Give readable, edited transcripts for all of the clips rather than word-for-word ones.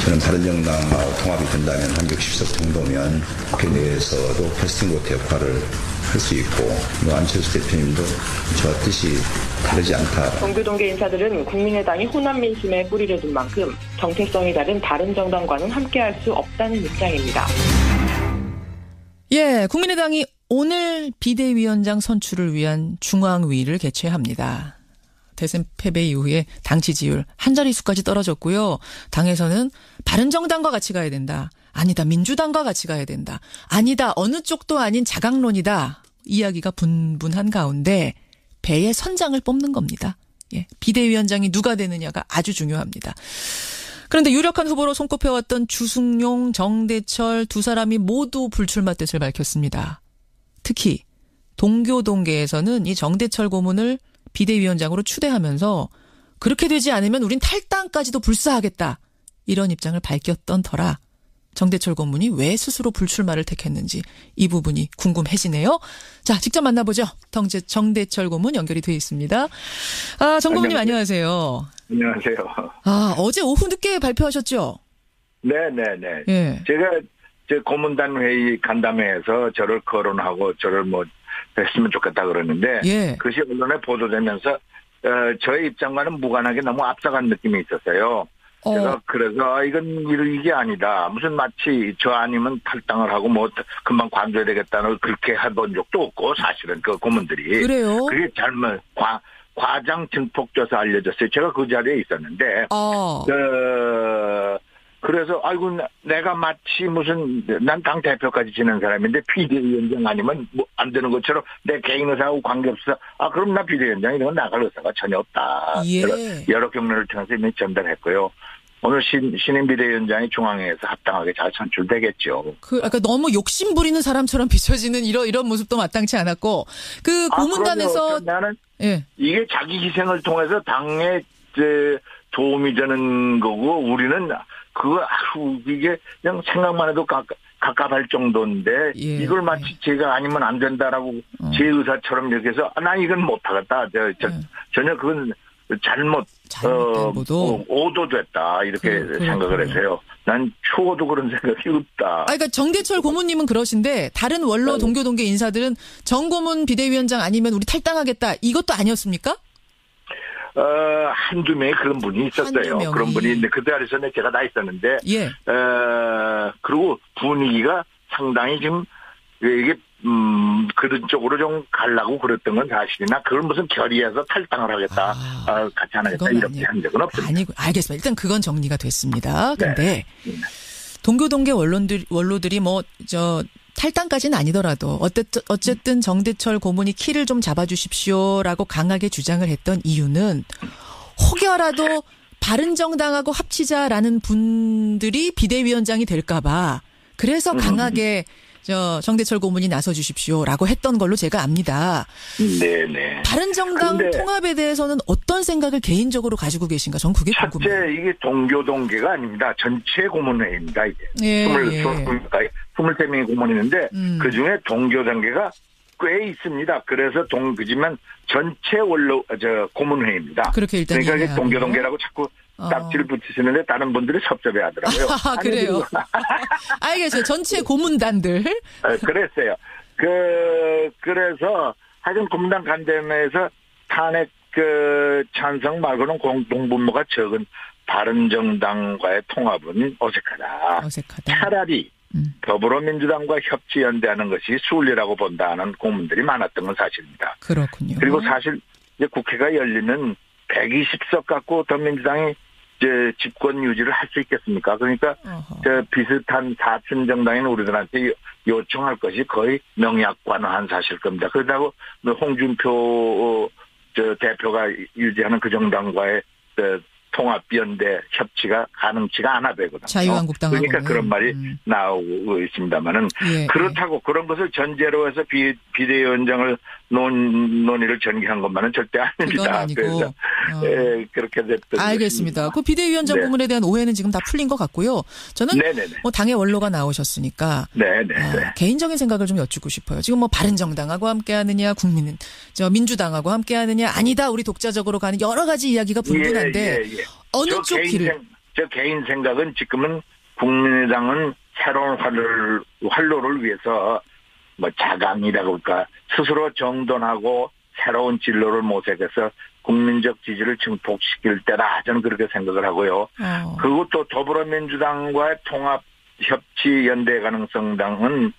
저는 바른정당하고 통합이 된다면 한 60석 정도면 국회 내에서도 캐스팅보트 역할을 할 수 있고 안철수 대표님도 저와 뜻이 다르지 않다. 동교동계 인사들은 국민의당이 호남 민심에 뿌리를 둔 만큼 정체성이 다른 바른정당과는 함께할 수 없다는 입장입니다. 예, 국민의당이 오늘 비대위원장 선출을 위한 중앙위를 개최합니다. 대선 패배 이후에 당 지지율 한 자릿수까지 떨어졌고요. 당에서는 바른정당과 같이 가야 된다. 아니다. 민주당과 같이 가야 된다. 아니다. 어느 쪽도 아닌 자강론이다. 이야기가 분분한 가운데 배의 선장을 뽑는 겁니다. 예, 비대위원장이 누가 되느냐가 아주 중요합니다. 그런데 유력한 후보로 손꼽혀왔던 주승용, 정대철 두 사람이 모두 불출마 뜻을 밝혔습니다. 특히 동교동계에서는 이 정대철 고문을 비대위원장으로 추대하면서 그렇게 되지 않으면 우린 탈당까지도 불사하겠다. 이런 입장을 밝혔던 터라 정대철 고문이 왜 스스로 불출마를 택했는지 이 부분이 궁금해지네요. 자, 직접 만나보죠. 정대철 고문 연결이 돼 있습니다. 아, 정 고문님 안녕하세요. 안녕하세요. 아, 어제 오후 늦게 발표하셨죠? 네네네. 예. 제가 고문단 회의 간담회에서 저를 거론하고 저를 했으면 좋겠다 그러는데 예. 그것이 언론에 보도되면서 저의 입장과는 무관하게 너무 앞서간 느낌이 있었어요. 제가 그래서 이건 이게 아니다. 무슨 마치 저 아니면 탈당을 하고 금방 관둬야 되겠다는 그렇게 해본 적도 없고 사실은 그 고문들이. 그래요? 그게 잘못 과장 증폭져서 알려졌어요. 제가 그 자리에 있었는데. 그래서 아이고 내가 마치 무슨 난 당 대표까지 지낸 사람인데 비대위원장 아니면 안 되는 것처럼 내 개인 의사하고 관계없어. 그럼 나 비대위원장 이런 건 나갈 의사가 전혀 없다. 예. 여러 경로를 통해서 이미 전달했고요. 오늘 신임 비대위원장이 중앙회에서 합당하게 잘 선출되겠죠. 그러니까 너무 욕심 부리는 사람처럼 비춰지는 이런 모습도 마땅치 않았고 고문단에서 나는 예. 이게 자기 희생을 통해서 당에 도움이 되는 거고 우리는 이게 그냥 생각만 해도 갑갑할 정도인데 예. 이걸 마치 제가 아니면 안 된다라고 제 의사처럼 이렇게 해서 난 이건 못하겠다. 전혀 그건 잘못된 오도됐다 이렇게 생각을 해서요. 난 추호도 그런 생각이 없다. 그러니까 정대철 고문님은 그러신데 다른 원로 동교동계 인사들은 정 고문 비대위원장 아니면 우리 탈당하겠다 이것도 아니었습니까? 한두 명의 그런 분이 있었어요. 그런 분이 있는데 그 자리에서는 제가 다 있었는데 예. 그리고 분위기가 상당히 지금 이게 그런 쪽으로 좀 가려고 그랬던 건 사실이나 그걸 무슨 결의해서 탈당을 하겠다 같이 안 하겠다 이렇게 한 적은 없습니다. 아니고 알겠습니다. 일단 그건 정리가 됐습니다. 근데 네. 동교동계 원로들이 탈당까지는 아니더라도 어쨌든 정대철 고문이 키를 좀 잡아주십시오라고 강하게 주장을 했던 이유는 혹여라도 바른정당하고 합치자라는 분들이 비대위원장이 될까 봐 그래서 강하게 정대철 고문이 나서주십시오라고 했던 걸로 제가 압니다. 네네. 바른정당 통합에 대해서는 어떤 생각을 개인적으로 가지고 계신가? 전 그게 궁금해요. 첫째 이게 동교동계가 아닙니다. 전체 고문회입니다. 이게. 예, 23명의 고문이 있는데 그중에 동교동계가 꽤 있습니다. 그래서 그지만 전체 고문회입니다. 그렇게 일단 그러니까 동교동계라고 자꾸 딱지를 붙이시는데 다른 분들이 섭섭해 하더라고요. 그래요. 알겠어요. 전체 고문단들. 그랬어요. 그래서 하여튼 고문단 간담회에서 탄핵 찬성 말고는 공동분모가 적은 바른정당과의 통합은 어색하다. 차라리 더불어민주당과 협치연대하는 것이 순리라고 본다는 고문들이 많았던 건 사실입니다. 그렇군요. 그리고 사실 이제 국회가 열리면 120석 갖고 더민주당이 집권 유지를 할 수 있겠습니까? 그러니까 비슷한 사춘 정당인 우리들한테 요청할 것이 거의 명약관화한 사실 겁니다. 그렇다고 홍준표 대표가 유지하는 그 정당과의 통합연대 협치가 가능치가 않아 되거든요. 자유한국당하고는. 그러니까 그런 말이 나오고 있습니다만은 그렇다고 그런 것을 전제로 해서 비대위원장을 논의를 전개한 것만은 절대 아닙니다. 그건 아니고. 그래서 그렇게 됐던 알겠습니다. 그 비대위원장 부분에 대한 오해는 지금 다 풀린 것 같고요. 저는 당의 원로가 나오셨으니까 개인적인 생각을 좀 여쭙고 싶어요. 지금 바른정당하고 함께하느냐, 민주당하고 함께하느냐, 아니다 우리 독자적으로 가는 여러 가지 이야기가 분분한데 어느 쪽 길을 제 개인 생각은 지금은 국민의당은 새로운 활로를 위해서 뭐 자강이라고 할까 스스로 정돈하고 새로운 진로를 모색해서 국민적 지지를 증폭시킬 때라 저는 그렇게 생각을 하고요. 그리고 또 더불어민주당과의 통합 협치 연대 가능성당은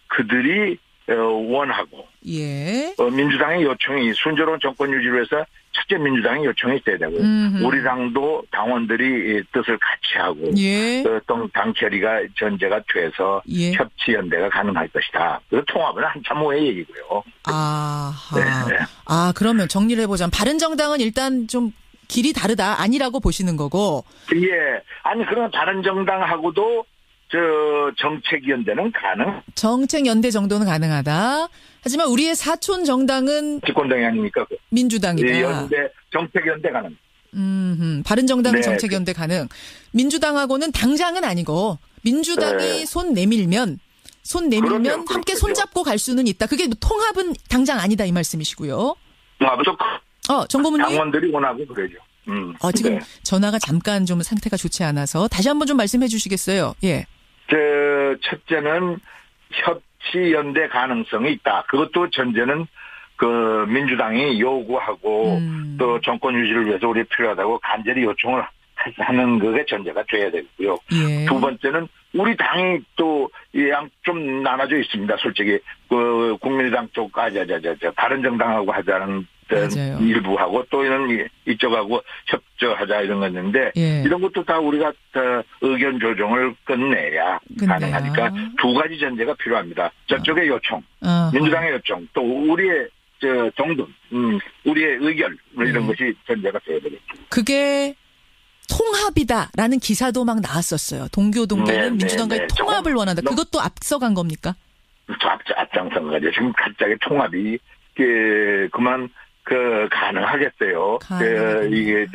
그들이 원하고 예. 민주당의 요청이 순조로운 정권 유지를 위해서 첫째 민주당의 요청이 있어야 되고 우리 당도 당원들이 뜻을 같이 하고 예. 또 당 결의가 전제가 돼서 예. 협치 연대가 가능할 것이다. 그 통합은 한참 후의 얘기고요. 아하. 네. 아 그러면 정리를 해보자면 바른정당은 일단 좀 길이 다르다 아니라고 보시는 거고. 예. 아니 그러면 다른 정당하고도 정책 연대는 가능. 정책 연대 정도는 가능하다. 하지만 우리의 사촌 정당은 집권당이 아닙니까? 민주당이다. 연대 정책 연대 가능. 바른정당은 네. 정책 연대 가능. 민주당하고는 당장은 아니고 민주당이 네. 손 내밀면 그럼요. 함께 손잡고 갈 수는 있다. 그게 통합은 당장 아니다 이 말씀이시고요. 정고문님. 당원들이 원하고 그러죠. 지금 네. 전화가 잠깐 좀 상태가 좋지 않아서 다시 한번 좀 말씀해 주시겠어요? 예. 첫째는 협치 연대 가능성이 있다. 그것도 전제는 그 민주당이 요구하고 또 정권 유지를 위해서 우리 필요하다고 간절히 요청을 하는 그게 전제가 돼야 되고요. 예. 두 번째는 우리 당이 또 좀 나눠져 있습니다. 솔직히 그 국민의당 쪽 다른 정당하고 하자는 맞아요. 일부하고 또 이쪽하고 협조하자 이런 거였는데 예. 이런 것도 다 우리가 의견 조정을 끝내야 가능하니까 두 가지 전제가 필요합니다. 저쪽의 요청, 민주당의 요청, 또 우리의 정돈, 우리의 의견 이런 것이 전제가 돼야 되겠죠. 그게 통합이다라는 기사도 막 나왔었어요. 동교는 민주당과의 통합을 원한다. 그것도 앞서간 겁니까? 앞장선 거죠. 지금 갑자기 통합이 그만 가능하겠어요. 이게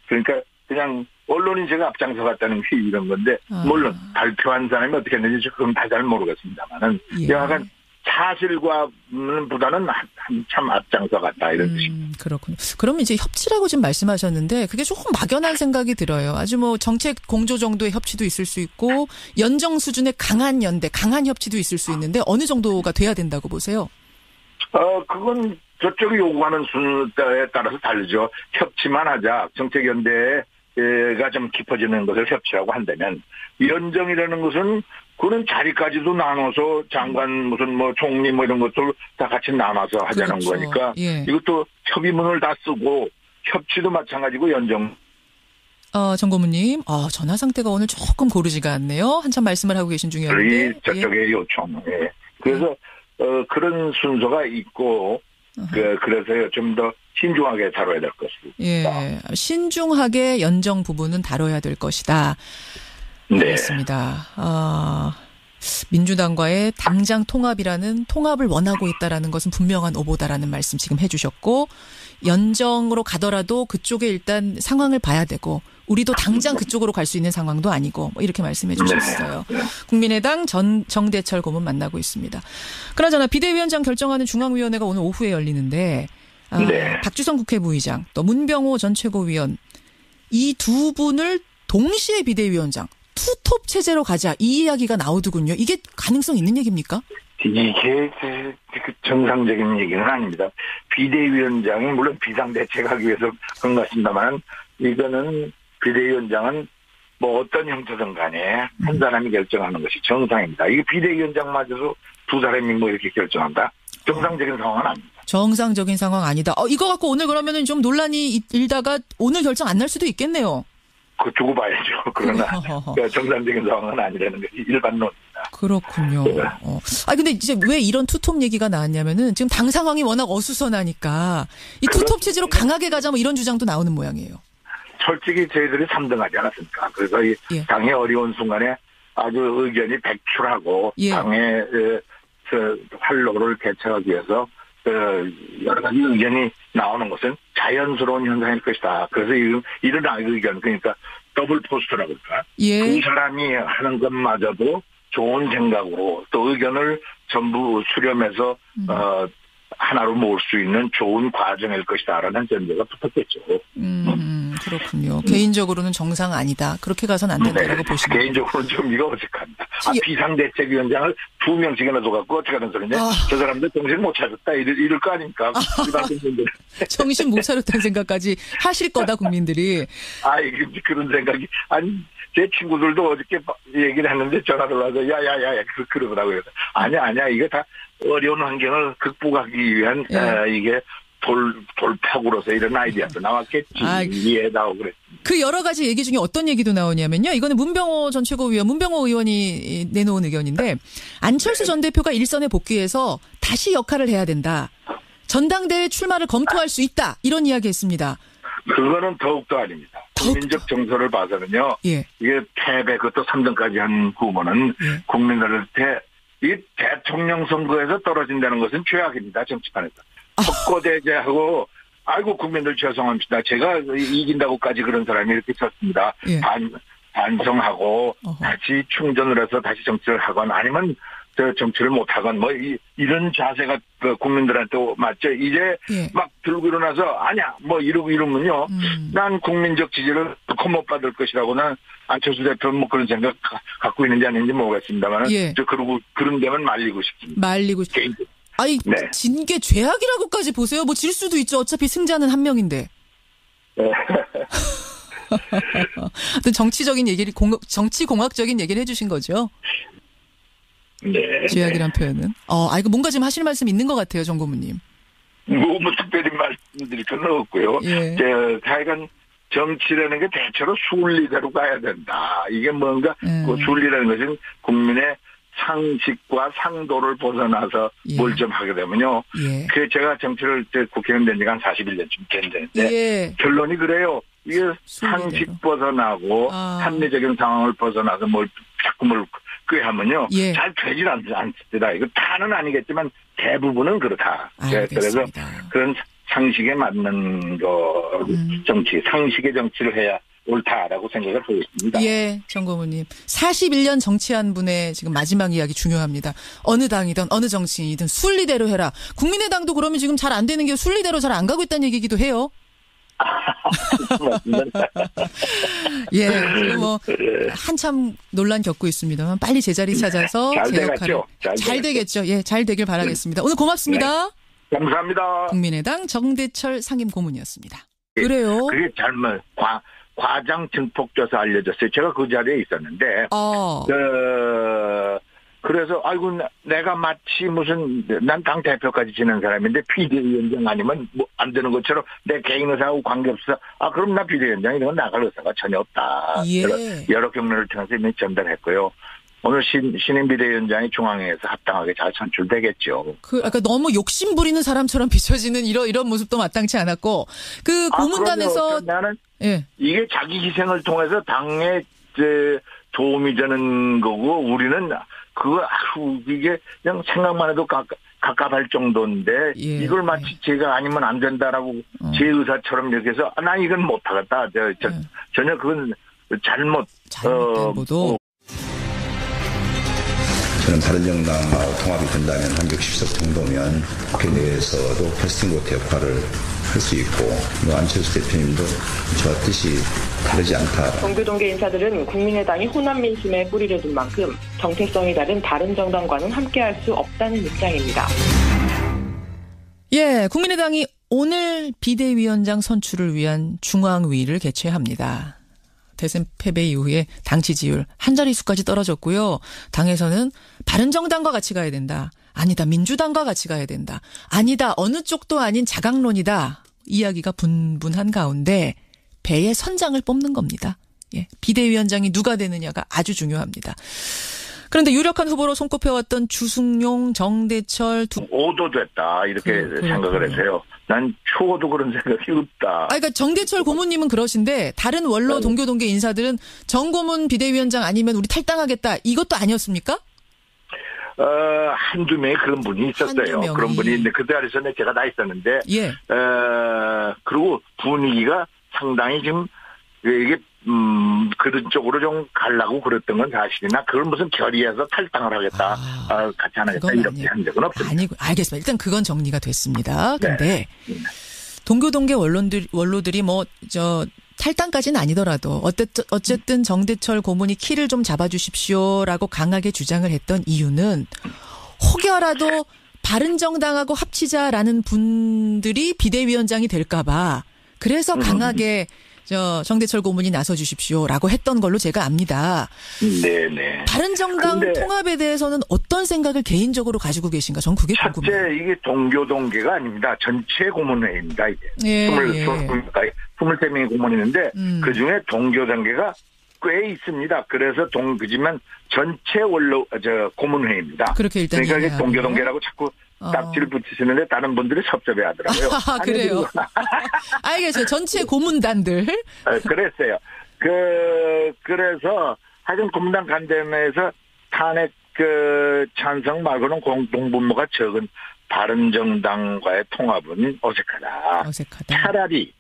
그러니까 그냥 언론이 제가 앞장서 갔다는 게 이런 건데 물론 발표한 사람이 어떻게 했는지 그건 다 잘 모르겠습니다만은 약간 사실과보다는 한참 앞장서 갔다 이런 뜻입니다. 그렇군요. 그럼 이제 협치라고 지금 말씀하셨는데 그게 조금 막연한 생각이 들어요. 아주 뭐 정책 공조 정도의 협치도 있을 수 있고 연정 수준의 강한 연대, 강한 협치도 있을 수 있는데 어느 정도가 돼야 된다고 보세요? 그건 저쪽이 요구하는 순서에 따라서 다르죠. 협치만 하자. 정책 연대가 좀 깊어지는 것을 협치라고 한다면 연정이라는 것은 그런 자리까지도 나눠서 장관 무슨 뭐 총리 뭐 이런 것들 다 같이 나눠서 하자는 그렇죠. 거니까 예. 이것도 협의문을 다 쓰고 협치도 마찬가지고 연정. 정고문님, 전화 상태가 오늘 조금 고르지가 않네요. 한참 말씀을 하고 계신 중이었는데. 저쪽의 요청. 예. 그래서 그런 순서가 있고 그래서 좀 더 신중하게 다뤄야 될 것입니다. 예, 신중하게 연정 부분은 다뤄야 될 것이다. 네. 알겠습니다. 민주당과의 당장 통합을 원하고 있다라는 것은 분명한 오보다라는 말씀 지금 해주셨고 연정으로 가더라도 그쪽에 일단 상황을 봐야 되고 우리도 당장 그쪽으로 갈 수 있는 상황도 아니고 뭐 이렇게 말씀해 주셨어요. 네. 국민의당 정대철 고문 만나고 있습니다. 그나저나 비대위원장 결정하는 중앙위원회가 오늘 오후에 열리는데 박주성 국회부의장 또 문병호 전 최고위원 이 두 분을 동시에 비대위원장 투톱 체제로 가자 이 이야기가 나오더군요. 이게 가능성 있는 얘기입니까? 이게 정상적인 얘기는 아닙니다. 비대위원장이 물론 비상대책하기 위해서 그런 것 같습니다만 이거는 비대위원장은 뭐 어떤 형태든 간에 한 사람이 결정하는 것이 정상입니다. 이게 비대위원장마저도 두 사람이 뭐 이렇게 결정한다? 정상적인 상황은 아닙니다. 정상적인 상황 아니다. 이거 갖고 오늘 그러면은 좀 논란이 일다가 오늘 결정 안 날 수도 있겠네요. 두고 봐야죠. 그러나 정상적인 상황은 아니라는 것이 일반론입니다. 그렇군요. 근데 이제 왜 이런 투톱 얘기가 나왔냐면은 지금 당 상황이 워낙 어수선하니까 이 투톱 체제로 강하게 가자 뭐 이런 주장도 나오는 모양이에요. 솔직히 저희들이 3등하지 않았습니까? 그래서 이 당의 어려운 순간에 아주 의견이 백출하고 당의 활로를 개척하기 위해서 여러 가지 의견이 나오는 것은 자연스러운 현상일 것이다. 그래서 이런 의견, 그러니까 더블 포스트라고 할까? 두 사람이 하는 것마저도 좋은 생각으로 또 의견을 전부 수렴해서 하나로 모을 수 있는 좋은 과정일 것이다라는 전제가 붙었겠죠. 그렇군요. 개인적으로는 정상 아니다. 그렇게 가서는 안 된다라고 보시면. 개인적으로는 좀 이거 어색합니다. 비상대책위원장을 2명씩이나 둬갖고 어떻게 하는 소리냐. 저 사람들 정신 못 차렸다. 이럴 거 아닙니까? 정신 못 차렸다는 생각까지 하실 거다, 국민들이. 그런 생각이. 아니, 제 친구들도 어저께 얘기를 했는데 전화를 와서 야야야 그러더라고요. 아니야 이게 다 어려운 환경을 극복하기 위한 이게 돌파구로서 이런 아이디어도 나왔겠지. 이해다고 그랬습니다. 그 여러 가지 얘기 중에 어떤 얘기도 나오냐면요. 이거는 문병호 전 최고위원, 문병호 의원이 내놓은 의견인데 안철수 전 대표가 일선에 복귀해서 다시 역할을 해야 된다. 전당대회 출마를 검토할 수 있다. 이런 이야기 했습니다. 그거는 더욱더 아닙니다. 국민적 정서를 봐서는요. 예. 이게 패배 그것도 3등까지 한 후보는 국민들한테 이 대통령 선거에서 떨어진다는 것은 죄악입니다. 정치판에서. 헛고대제하고 아이고 국민들 죄송합니다. 제가 이긴다고까지 그런 사람이 이렇게 쳤습니다. 반성하고 다시 충전을 해서 다시 정치를 하거나 아니면 정치를 못하건 이런 자세가 국민들한테 맞죠. 이제 막 들고 일어나서 아니야 이러면요. 난 국민적 지지를 못 받을 것이라고 난 안철수 대표는 그런 생각 갖고 있는지 아닌지 모르겠습니다만 그러고 그런 데만 말리고 싶습니다. 진 게 죄악이라고까지 보세요. 질 수도 있죠. 어차피 승자는 한 명인데. 정치적인 얘기를 정치공학적인 얘기를 해주신 거죠. 네. 죄악이란 표현은. 이거 뭔가 좀 하실 말씀 있는 것 같아요, 정 고문님. 특별히 말씀드릴 건 없고요. 하여간 정치라는 게 대체로 순리대로 가야 된다. 이게 뭔가 그 순리라는 것은 국민의 상식과 상도를 벗어나서 뭘 좀 하게 되면요. 그 제가 정치를 국회의원 된 지가 한 41년쯤 됐는데 결론이 그래요. 이게 상식 벗어나고 합리적인 상황을 벗어나서 자꾸 하면요. 잘 되질 않습니다. 이거 다는 아니겠지만 대부분은 그렇다. 그래서 그런 상식에 맞는 상식의 정치를 해야 옳다라고 생각을 하고 있습니다. 정 고문님. 41년 정치한 분의 지금 마지막 이야기 중요합니다. 어느 당이든 어느 정치인이든 순리대로 해라. 국민의당도 그러면 지금 잘 안 되는 게 순리대로 잘 안 가고 있다는 얘기기도 해요. 한참 논란 겪고 있습니다만 빨리 제자리 찾아서 제 역할을 잘 되겠죠. 잘 되길 바라겠습니다. 오늘 고맙습니다. 감사합니다. 국민의당 정대철 상임 고문이었습니다. 그래요? 그게 잘못 과장 증폭돼서 알려졌어요. 제가 그 자리에 있었는데 그래서 내가 마치 난 당 대표까지 지낸 사람인데 비대위원장 아니면 안 되는 것처럼 내 개인 의사하고 관계없어. 그럼 나 비대위원장이 이건 나갈 의사가 전혀 없다. 여러 경로를 통해서 이미 전달했고요. 오늘 신임 비대위원장이 중앙회에서 합당하게 잘 선출되겠죠. 너무 욕심 부리는 사람처럼 비춰지는 이런 모습도 마땅치 않았고 고문단에서 나는 이게 자기 희생을 통해서 당에 도움이 되는 거고 우리는 이게 그냥 생각만 해도 갑갑할 정도인데 이걸 마치 제가 아니면 안 된다라고 제 의사처럼 이렇게 해서 나 이건 못하겠다. 전혀 그건 잘못된 보도. 저는 바른정당하고 통합이 된다면 360석 정도면 국회 내에서도 캐스팅보트 역할을 할 수 있고 안철수 대표님도 저와 뜻이 다르지 않다. 동교동계 인사들은 국민의당이 호남 민심에 뿌리를 둔 만큼 정체성이 다른 다른 정당과는 함께할 수 없다는 입장입니다. 국민의당이 오늘 비대위원장 선출을 위한 중앙위를 개최합니다. 대선 패배 이후에 당 지지율 한 자릿수까지 떨어졌고요. 당에서는 바른정당과 같이 가야 된다. 아니다. 민주당과 같이 가야 된다. 아니다. 어느 쪽도 아닌 자강론이다. 이야기가 분분한 가운데 배의 선장을 뽑는 겁니다. 비대위원장이 누가 되느냐가 아주 중요합니다. 그런데 유력한 후보로 손꼽혀왔던 주승용, 정대철 5도 됐다 이렇게 생각을 해서요. 난 초도 그런 생각이 없다. 그러니까 정대철 고문님은 그러신데 다른 원로 동교동계 인사들은 정고문 비대위원장 아니면 우리 탈당하겠다 이것도 아니었습니까? 한두 명의 그런 분이 있었어요. 그런 분이 있는데 그 자리에서는 제가 다 있었는데 그리고 분위기가 상당히 지금 이게 그런 쪽으로 좀 가려고 그랬던 건 사실이나 그걸 무슨 결의해서 탈당을 하겠다 같이 안 하겠다 이렇게 한 적은 없습니다. 아니고 알겠습니다. 일단 그건 정리가 됐습니다. 근데 동교동계 원로들이 탈당까지는 아니더라도 어쨌든 정대철 고문이 키를 좀 잡아주십시오라고 강하게 주장을 했던 이유는 혹여라도 바른정당하고 합치자라는 분들이 비대위원장이 될까 봐 그래서 강하게 정대철 고문이 나서 주십시오라고 했던 걸로 제가 압니다. 네네. 바른정당 통합에 대해서는 어떤 생각을 개인적으로 가지고 계신가? 전 그게 궁금해요. 첫째, 이게 동교동계가 아닙니다. 전체 고문회의입니다. 이게. 23명의 고문이 있는데 그중에 동교동계가 꽤 있습니다. 그래서 그지만 전체 고문회의입니다. 그렇게 일단 그러니까 동교동계라고 자꾸 딱지를 붙이시는데 다른 분들이 섭섭해 하더라고요. 그래요. 알겠어요. 전체 고문단들. 그랬어요. 그래서 하여튼 고문단 간담회에서 탄핵 찬성 말고는 공동분모가 적은 바른정당과의 통합은 어색하다. 차라리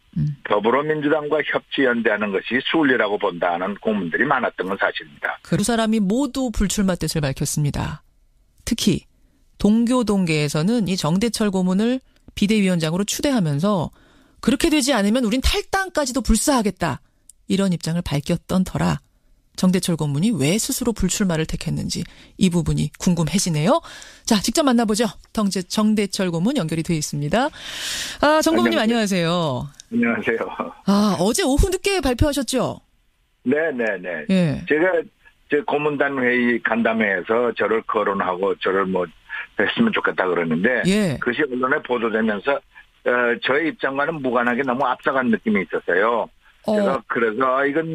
더불어민주당과 협치연대하는 것이 순리라고 본다는 공문들이 많았던 건 사실입니다. 두 사람이 모두 불출마 뜻을 밝혔습니다. 특히 동교동계에서는 이 정대철 고문을 비대위원장으로 추대하면서 그렇게 되지 않으면 우린 탈당까지도 불사하겠다. 이런 입장을 밝혔던 터라 정대철 고문이 왜 스스로 불출마를 택했는지 이 부분이 궁금해지네요. 자, 직접 만나보죠. 정대철 고문 연결이 되어 있습니다. 정 고문님 안녕하세요. 안녕하세요. 어제 오후 늦게 발표하셨죠? 네네네. 예. 제가 고문단 회의 간담회에서 저를 거론하고 저를 했으면 좋겠다 그러는데 예. 그것이 언론에 보도되면서 저의 입장과는 무관하게 너무 앞서간 느낌이 있었어요. 제가 그래서 이건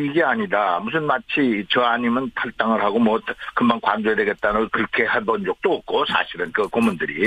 이게 아니다. 무슨 마치 저 아니면 탈당을 하고 금방 관둬야 되겠다는 그렇게 해본 적도 없고 사실은 그 고문들이.